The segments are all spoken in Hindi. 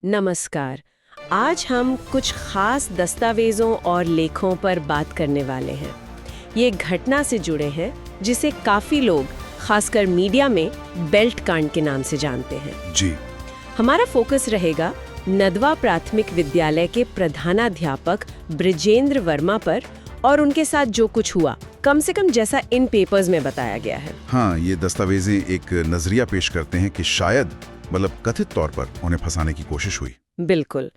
नमस्कार। आज हम कुछ खास दस्तावेजों और लेखों पर बात करने वाले हैं। ये घटना से जुड़े हैं जिसे काफी लोग, खासकर मीडिया में, बेल्ट कांड के नाम से जानते हैं। जी। हमारा फोकस रहेगा नदवा प्राथमिक विद्यालय के प्रधानाध्यापक ब्रिजेंद्र वर्मा पर और उनके साथ जो कुछ हुआ, कम से कम जैसा इन पेपर्स में बताया गया है। हाँ, ये दस्तावेजें एक नजरिया पेश करते हैं कि शायद कथित तौर पर उन्हें फंसाने की कोशिश हुई। बिल्कुल।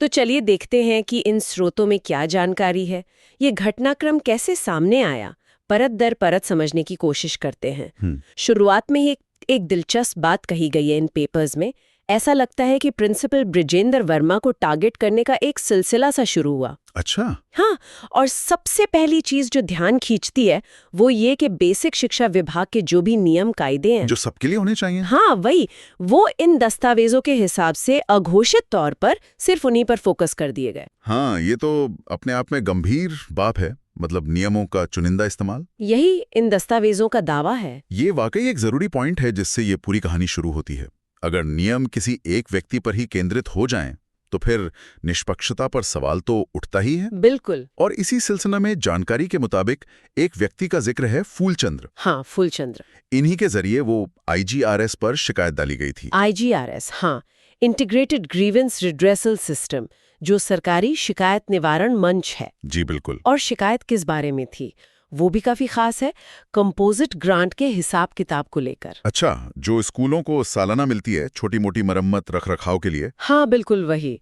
तो चलिए देखते हैं कि इन स्रोतों में क्या जानकारी है, ये घटनाक्रम कैसे सामने आया, परत दर परत समझने की कोशिश करते हैं। शुरुआत में ही एक दिलचस्प बात कही गई है इन पेपर्स में। ऐसा लगता है कि प्रिंसिपल ब्रिजेंद्र वर्मा को टारगेट करने का एक सिलसिला सा शुरू हुआ। अच्छा। हाँ, और सबसे पहली चीज जो ध्यान खींचती है वो ये कि बेसिक शिक्षा विभाग के जो भी नियम कायदे हैं, जो सबके लिए होने चाहिए। हाँ वही, वो इन दस्तावेजों के हिसाब से अघोषित तौर पर सिर्फ उन्हीं पर फोकस कर दिए गए। हाँ, ये तो अपने आप में गंभीर बात है। नियमों का चुनिंदा इस्तेमाल, यही इन दस्तावेजों का दावा है। ये वाकई एक जरूरी पॉइंट है जिससे ये पूरी कहानी शुरू होती है। अगर नियम किसी एक व्यक्ति पर ही केंद्रित हो जाएं, तो फिर निष्पक्षता पर सवाल तो उठता ही है। बिल्कुल। और इसी सिलसिले में जानकारी के मुताबिक एक व्यक्ति का जिक्र है, फूलचंद्र। हाँ, फूलचंद्र। इन्हीं के जरिए वो IGRS पर शिकायत डाली गई थी। IGRS, हाँ, इंटीग्रेटेड ग्रीवेंस रिड्रेसल सिस्टम, जो सरकारी शिकायत निवारण मंच है। जी बिल्कुल। और शिकायत किस बारे में थी वो भी काफी खास है, कंपोजिट ग्रांट के हिसाब किताब को लेकर। अच्छा, जो स्कूलों को सालाना मिलती है छोटी मोटी मरम्मत रख रखाव के लिए। हाँ बिल्कुल वही।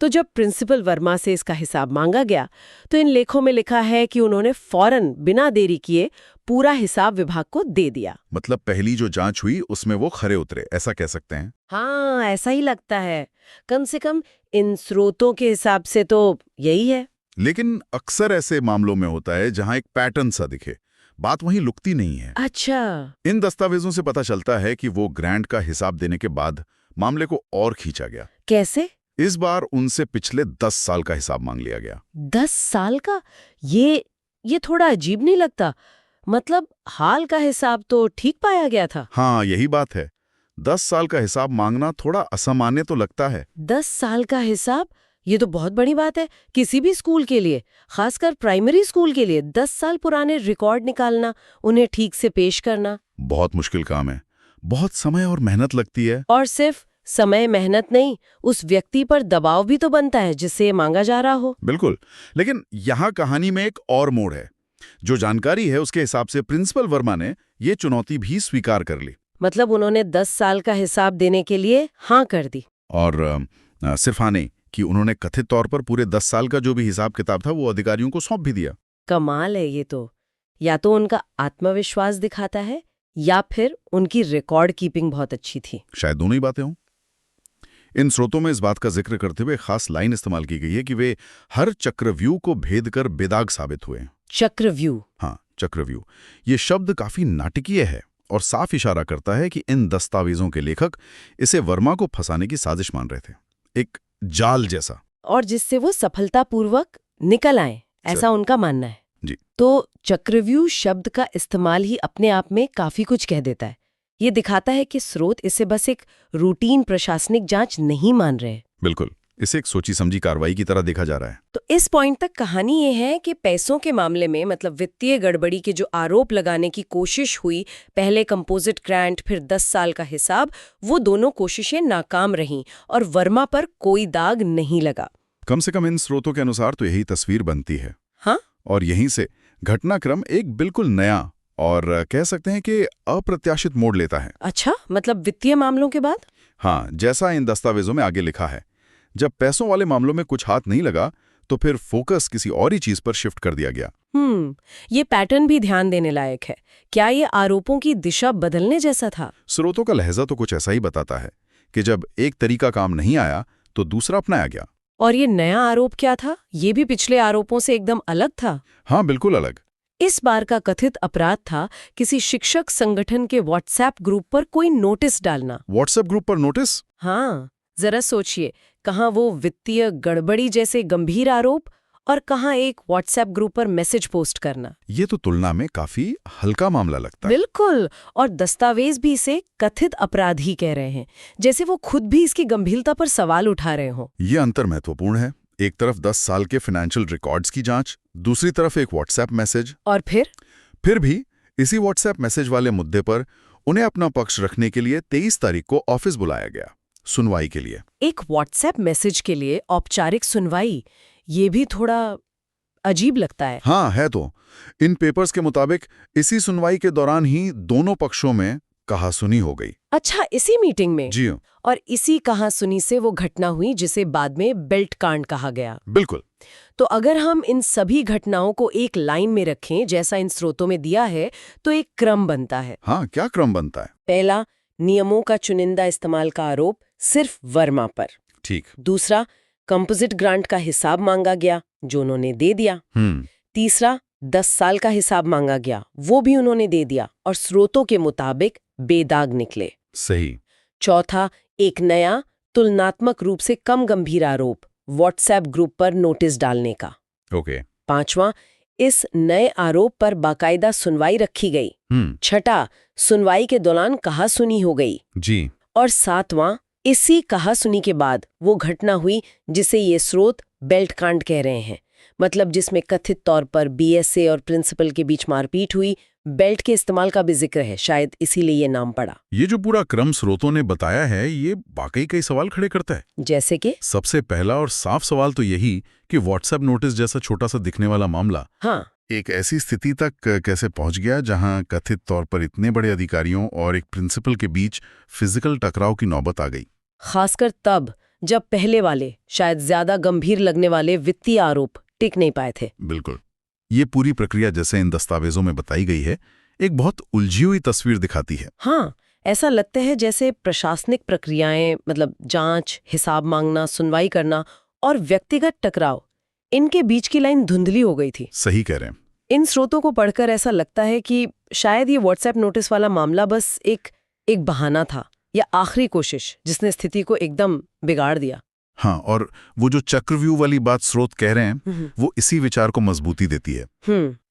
तो जब प्रिंसिपल वर्मा से इसका हिसाब मांगा गया तो इन लेखों में लिखा है कि उन्होंने फौरन बिना देरी किए पूरा हिसाब विभाग को दे दिया। पहली जो जांच हुई उसमें वो खरे उतरे, ऐसा कह सकते हैं। हाँ, ऐसा ही लगता है। कम से कम इन स्रोतों के हिसाब से तो यही है। लेकिन अक्सर ऐसे मामलों में होता है जहां एक पैटर्न सा दिखे, बात वहीं लुकती नहीं है। अच्छा। इन दस्तावेजों से पता चलता है कि वो ग्रांट का हिसाब देने के बाद मामले को और खींचा गया। कैसे? इस बार उनसे पिछले 10 साल का हिसाब मांग लिया गया। 10 साल का? ये थोड़ा अजीब नहीं लगता? हाल का हिसाब तो ठीक पाया गया था। हाँ, यही बात है। 10 साल का हिसाब मांगना थोड़ा असामान्य तो लगता है। 10 साल का हिसाब, ये तो बहुत बड़ी बात है किसी भी स्कूल के लिए, खासकर प्राइमरी स्कूल के लिए। 10 साल पुराने रिकॉर्ड निकालना, उन्हें ठीक से पेश करना बहुत मुश्किल काम है। बहुत समय और मेहनत लगती है। और सिर्फ समय मेहनत नहीं, उस व्यक्ति पर दबाव भी तो बनता है जिससे मांगा जा रहा हो। बिल्कुल। लेकिन यहाँ कहानी में एक और मोड़ है। जो जानकारी है उसके हिसाब से प्रिंसिपल वर्मा ने ये चुनौती भी स्वीकार कर ली। उन्होंने 10 साल का हिसाब देने के लिए हाँ कर दी। और सिर्फ हाँ नहीं कि उन्होंने कथित तौर पर पूरे 10 साल का जो भी हिसाब किताब था वो अधिकारियों को सौंप भी दिया। कमाल है ये तो। या तो उनका आत्मविश्वास दिखाता है या फिर उनकी रिकॉर्ड कीपिंग बहुत अच्छी थी। शायद दोनों ही बातें हों। इन स्रोतों में इस बात का जिक्र करते हुए खास लाइन इस्तेमाल की गई है कि वे हर चक्रव्यूह को भेद कर बेदाग साबित हुए। चक्रव्यूह? हाँ, चक्रव्यूह। ये शब्द काफी नाटकीय है और साफ इशारा करता है कि इन दस्तावेजों के लेखक इसे वर्मा को फंसाने की साजिश मान रहे थे, एक जाल जैसा। और जिससे वो सफलतापूर्वक निकल आए, ऐसा उनका मानना है। जी। तो चक्रव्यूह शब्द का इस्तेमाल ही अपने आप में काफी कुछ कह देता है। ये दिखाता है कि स्रोत इसे बस एक रूटीन प्रशासनिक जांच नहीं मान रहे। बिल्कुल, इसे एक सोची समझी कार्रवाई की तरह देखा जा रहा है। तो इस पॉइंट तक कहानी ये है कि पैसों के मामले में, वित्तीय गड़बड़ी के जो आरोप लगाने की कोशिश हुई, पहले कंपोजिट ग्रांट फिर 10 साल का हिसाब, वो दोनों कोशिशें नाकाम रहीं और वर्मा पर कोई दाग नहीं लगा। कम से कम इन स्रोतों के अनुसार तो यही तस्वीर बनती है। हाँ? और यहीं से घटनाक्रम एक बिल्कुल नया और कह सकते हैं कि अप्रत्याशित मोड़ लेता है। अच्छा, वित्तीय मामलों के बाद? हाँ, जैसा इन दस्तावेजों में आगे लिखा है, जब पैसों वाले मामलों में कुछ हाथ नहीं लगा तो फिर फोकस किसी और ही चीज पर शिफ्ट कर दिया गया। ये पैटर्न भी ध्यान देने लायक है। क्या ये आरोपों की दिशा बदलने जैसा था? स्रोतों का लहजा तो कुछ ऐसा ही बताता है कि जब एक तरीका काम नहीं आया तो दूसरा अपनाया गया। और ये नया आरोप क्या था? ये भी पिछले आरोपों से एकदम अलग था। हाँ, बिल्कुल अलग। इस बार का कथित अपराध था किसी शिक्षक संगठन के व्हाट्सएप ग्रुप पर कोई नोटिस डालना। व्हाट्सएप ग्रुप पर नोटिस? हाँ, जरा सोचिए, कहाँ वो वित्तीय गड़बड़ी जैसे गंभीर आरोप और कहाँ एक व्हाट्सएप ग्रुप पर मैसेज पोस्ट करना। ये तो तुलना में काफी हल्का मामला लगता है। बिल्कुल, और दस्तावेज भी इसे कथित अपराध ही कह रहे हैं, जैसे वो खुद भी इसकी गंभीरता पर सवाल उठा रहे हों। ये अंतर महत्वपूर्ण है। एक तरफ 10 साल के फाइनेंशियल रिकॉर्ड्स की जांच, दूसरी तरफ एक व्हाट्सएप मैसेज। और फिर भी इसी व्हाट्सएप मैसेज वाले मुद्दे पर उन्हें अपना पक्ष रखने के लिए 23 तारीख को ऑफिस बुलाया गया, सुनवाई के लिए। एक व्हाट्सएप मैसेज के लिए औपचारिक सुनवाई, ये भी थोड़ा अजीब लगता है। हाँ, है तो। इन पेपर्स के मुताबिक इसी सुनवाई के दौरान ही दोनों पक्षों में कहासुनी हो गई। अच्छा, इसी मीटिंग में? जी। और इसी कहासुनी से वो घटना हुई जिसे बाद में बेल्ट कांड कहा गया। बिल्कुल। तो अगर हम इन सभी घटनाओं को एक लाइन में रखें, जैसा इन स्रोतों में दिया है, तो एक क्रम बनता है। हाँ, क्या क्रम बनता है? पहला, नियमों का चुनिंदा इस्तेमाल का आरोप सिर्फ वर्मा पर। ठीक। दूसरा, कंपोजिट ग्रांट का हिसाब मांगा गया, जो उन्होंने दे दिया। तीसरा, 10 साल का हिसाब मांगा गया, वो भी उन्होंने दे दिया और स्रोतों के मुताबिक बेदाग निकले। सही। चौथा, एक नया तुलनात्मक रूप से कम गंभीर आरोप, व्हाट्सएप ग्रुप पर नोटिस डालने का। ओके। पांचवा, इस नए आरोप पर बाकायदा सुनवाई रखी गई। छठा, सुनवाई के दौरान कहासुनी हो गई। जी। और सातवां, इसी कहासुनी के बाद वो घटना हुई जिसे ये स्रोत बेल्ट कांड कह रहे हैं, मतलब जिसमें कथित तौर पर बीएसए और प्रिंसिपल के बीच मारपीट हुई। बेल्ट के इस्तेमाल का भी जिक्र है, शायद इसीलिए ये नाम पड़ा। ये जो पूरा क्रम स्रोतों ने बताया है, ये वाकई कई सवाल खड़े करता है। जैसे कि सबसे पहला और साफ सवाल तो यही कि व्हाट्सएप नोटिस जैसा छोटा सा दिखने वाला मामला हाँ, एक ऐसी स्थिति तक कैसे पहुंच गया जहां कथित तौर पर इतने बड़े अधिकारियों और एक प्रिंसिपल के बीच फिजिकल टकराव की नौबत आ गई। खासकर तब जब पहले वाले, शायद ज्यादा गंभीर लगने वाले वित्तीय आरोप टिक नहीं पाए थे। बिल्कुल। ये पूरी प्रक्रिया जैसे इन दस्तावेजों में बताई गई है, एक बहुत उलझी हुई तस्वीर दिखाती है। हाँ, ऐसा लगता है जैसे प्रशासनिक प्रक्रियाएं, मतलब जांच, हिसाब मांगना, सुनवाई करना और व्यक्तिगत टकराव, इनके बीच की लाइन धुंधली हो गई थी। सही कह रहे हैं। इन स्रोतों को पढ़कर ऐसा लगता है कि शायद ये व्हाट्सएप नोटिस वाला मामला बस एक बहाना था या आखिरी कोशिश जिसने स्थिति को एकदम बिगाड़ दिया। हाँ, और वो जो चक्रव्यूह वाली बात स्रोत कह रहे हैं, वो इसी विचार को मजबूती देती है।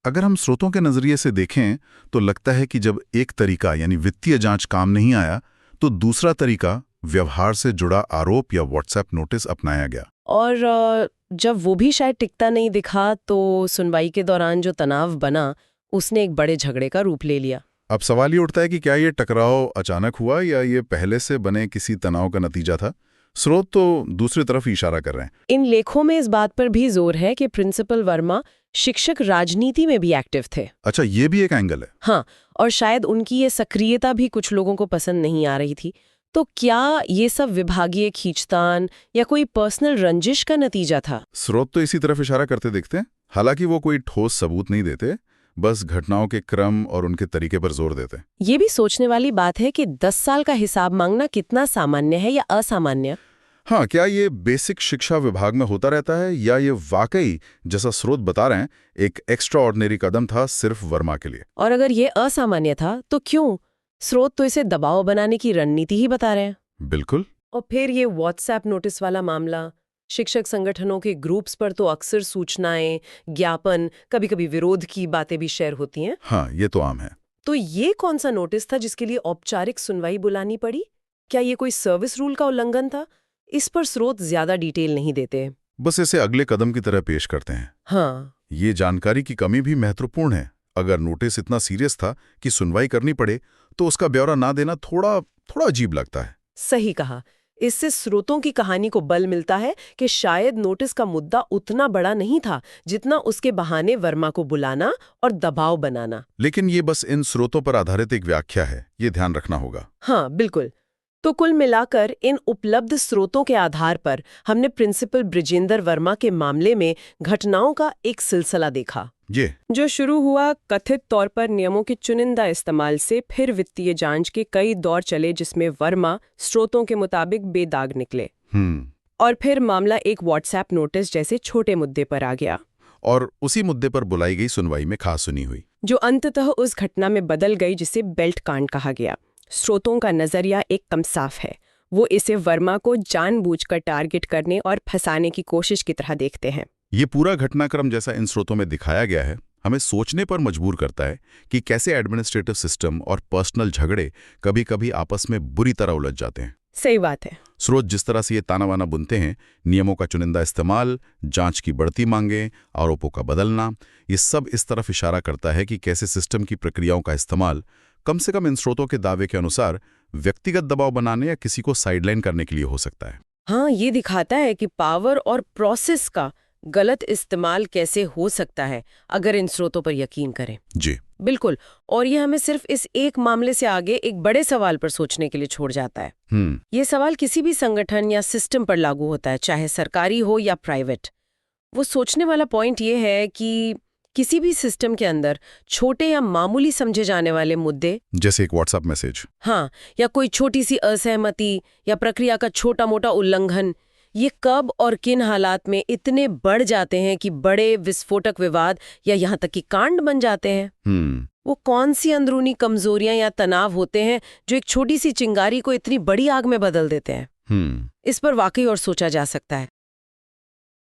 अगर हम स्रोतों के नजरिए से देखें तो लगता है कि जब एक तरीका यानी वित्तीय जांच काम नहीं आया, तो दूसरा तरीका व्यवहार से जुड़ा आरोप या व्हाट्सएप नोटिस अपनाया गया। और जब वो भी शायद टिकता नहीं दिखा, तो सुनवाई के दौरान जो तनाव बना, उसने एक बड़े झगड़े का रूप ले लिया। अब सवाल ये उठता है कि क्या ये टकराव अचानक हुआ या ये पहले से बने किसी तनाव का नतीजा था? स्रोत तो दूसरी तरफ इशारा कर रहे हैं। इन लेखों में इस बात पर भी जोर है कि प्रिंसिपल वर्मा शिक्षक राजनीति में भी एक्टिव थे। अच्छा, ये भी एक एंगल है। हाँ, और शायद उनकी ये सक्रियता भी कुछ लोगों को पसंद नहीं आ रही थी। तो क्या ये सब विभागीय खींचतान या कोई पर्सनल रंजिश का नतीजा था? स्रोत तो इसी तरफ इशारा करते दिखते हैं। हालांकि वो कोई ठोस सबूत नहीं देते, बस घटनाओं के क्रम और उनके तरीके पर जोर देते हैं। ये भी सोचने वाली बात है कि 10 साल का हिसाब मांगना कितना सामान्य है या असामान्य। हाँ, क्या ये बेसिक शिक्षा विभाग में होता रहता है या ये वाकई, जैसा स्रोत बता रहे हैं, एक एक्स्ट्रा ऑर्डिनरी कदम था सिर्फ वर्मा के लिए? और अगर ये असामान्य था तो क्यों? स्रोत तो इसे दबाव बनाने की रणनीति ही बता रहे हैं। बिल्कुल। और फिर ये व्हाट्सएप नोटिस वाला मामला, शिक्षक संगठनों के ग्रुप्स पर तो अक्सर सूचनाएं, ज्ञापन, कभी-कभी विरोध की बातें भी शेयर होती हैं। हाँ, ये तो आम है। तो ये कौन सा नोटिस था जिसके लिए औपचारिक सुनवाई बुलानी पड़ी? क्या ये कोई सर्विस रूल का उल्लंघन था? इस पर स्रोत ज्यादा डिटेल नहीं देते, बस इसे अगले कदम की तरह पेश करते हैं। हाँ, ये जानकारी की कमी भी महत्वपूर्ण है। अगर नोटिस इतना सीरियस था कि सुनवाई करनी पड़े, तो उसका ब्यौरा ना देना थोड़ा अजीब लगता है। सही कहा। इससे स्रोतों की कहानी को बल मिलता है कि शायद नोटिस का मुद्दा उतना बड़ा नहीं था जितना उसके बहाने वर्मा को बुलाना और दबाव बनाना। लेकिन ये बस इन स्रोतों पर आधारित एक व्याख्या है, ये ध्यान रखना होगा। हाँ, बिल्कुल। तो कुल मिलाकर इन उपलब्ध स्रोतों के आधार पर हमने प्रिंसिपल बृजेंद्र वर्मा के मामले में घटनाओं का एक सिलसिला देखा, जो शुरू हुआ कथित तौर पर नियमों के चुनिंदा इस्तेमाल से, फिर वित्तीय जांच के कई दौर चले जिसमें वर्मा स्रोतों के मुताबिक बेदाग निकले, और फिर मामला एक व्हाट्सएप नोटिस जैसे छोटे मुद्दे पर आ गया, और उसी मुद्दे पर बुलाई गई सुनवाई में कहासुनी हुई, जो अंततः उस घटना में बदल गई जिसे बेल्ट कांड कहा गया। स्रोतों का नजरिया एकदम साफ है। वो इसे वर्मा को जानबूझकर टारगेट करने और फंसाने की कोशिश की तरह देखते हैं। ये पूरा घटनाक्रम जैसा इन स्रोतों में दिखाया गया है हमें सोचने पर मजबूर करता है कि कैसे एडमिनिस्ट्रेटिव सिस्टम और पर्सनल झगड़े कभी-कभी आपस में बुरी तरह उलझ जाते हैं। सही बात है। स्रोत जिस तरह से ये ताना बाना बुनते हैं, नियमों का चुनिंदा इस्तेमाल, जांच की बढ़ती मांगें, आरोपों का बदलना, ये सब इस तरफ इशारा करता है कि कैसे सिस्टम की प्रक्रियाओं का इस्तेमाल कम से कम इन स्रोतों के दावे के अनुसार व्यक्तिगत दबाव बनाने या किसी को साइडलाइन करने के लिए हो सकता है। हाँ, ये दिखाता है कि पावर और प्रोसेस का गलत इस्तेमाल कैसे हो सकता है अगर इन स्रोतों पर यकीन करें। जी बिल्कुल। और ये हमें सिर्फ इस एक मामले से आगे एक बड़े सवाल पर सोचने के लिए छोड़ जाता है। ये सवाल किसी भी संगठन या सिस्टम पर लागू होता है, चाहे सरकारी हो या प्राइवेट। वो सोचने वाला पॉइंट ये है कि किसी भी सिस्टम के अंदर छोटे या मामूली समझे जाने वाले मुद्दे, जैसे एक व्हाट्सएप मैसेज, हाँ, या कोई छोटी सी असहमति या प्रक्रिया का छोटा मोटा उल्लंघन, ये कब और किन हालात में इतने बढ़ जाते हैं कि बड़े विस्फोटक विवाद या यहाँ तक कि कांड बन जाते हैं। वो कौन सी अंदरूनी कमजोरियां या तनाव होते हैं जो एक छोटी सी चिंगारी को इतनी बड़ी आग में बदल देते हैं। इस पर वाकई और सोचा जा सकता है।